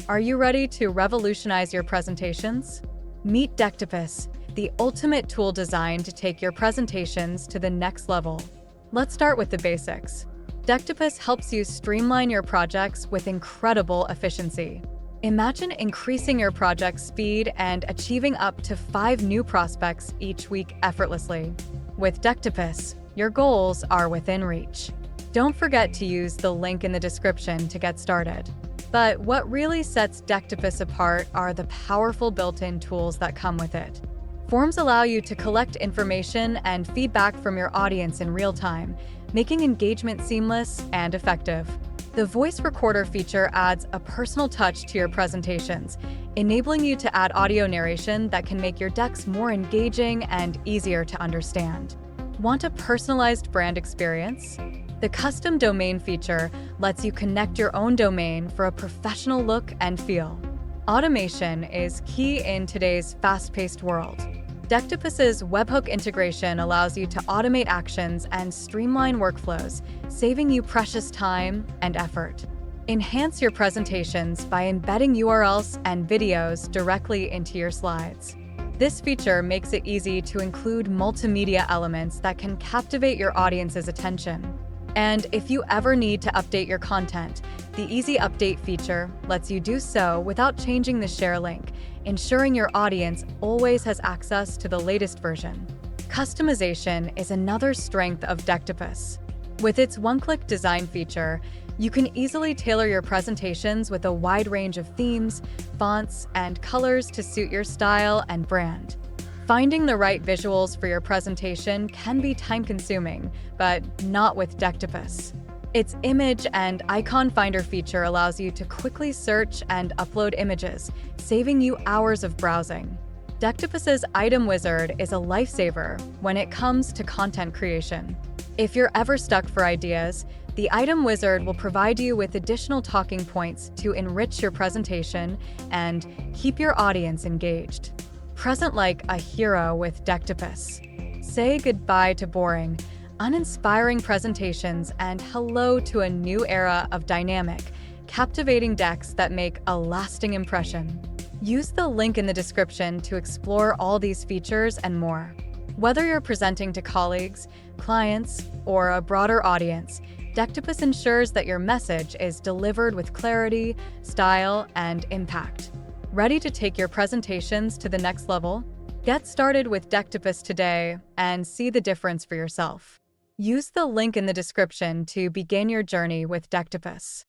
Are you ready to revolutionize your presentations? Meet Decktopus, the ultimate tool designed to take your presentations to the next level. Let's start with the basics. Decktopus helps you streamline your projects with incredible efficiency. Imagine increasing your project speed and achieving up to 5 new prospects each week effortlessly. With Decktopus, your goals are within reach. Don't forget to use the link in the description to get started. But what really sets Decktopus apart are the powerful built-in tools that come with it. Forms allow you to collect information and feedback from your audience in real time, making engagement seamless and effective. The voice recorder feature adds a personal touch to your presentations, enabling you to add audio narration that can make your decks more engaging and easier to understand. Want a personalized brand experience? The custom domain feature lets you connect your own domain for a professional look and feel. Automation is key in today's fast-paced world. Decktopus's webhook integration allows you to automate actions and streamline workflows, saving you precious time and effort. Enhance your presentations by embedding URLs and videos directly into your slides. This feature makes it easy to include multimedia elements that can captivate your audience's attention. And if you ever need to update your content, the Easy Update feature lets you do so without changing the share link, ensuring your audience always has access to the latest version. Customization is another strength of Decktopus. With its one-click design feature, you can easily tailor your presentations with a wide range of themes, fonts, and colors to suit your style and brand. Finding the right visuals for your presentation can be time-consuming, but not with Decktopus. Its image and icon finder feature allows you to quickly search and upload images, saving you hours of browsing. Decktopus's item wizard is a lifesaver when it comes to content creation. If you're ever stuck for ideas, the item wizard will provide you with additional talking points to enrich your presentation and keep your audience engaged. Present like a hero with Decktopus. Say goodbye to boring, uninspiring presentations and hello to a new era of dynamic, captivating decks that make a lasting impression. Use the link in the description to explore all these features and more. Whether you're presenting to colleagues, clients, or a broader audience, Decktopus ensures that your message is delivered with clarity, style, and impact. Ready to take your presentations to the next level? Get started with Decktopus today and see the difference for yourself. Use the link in the description to begin your journey with Decktopus.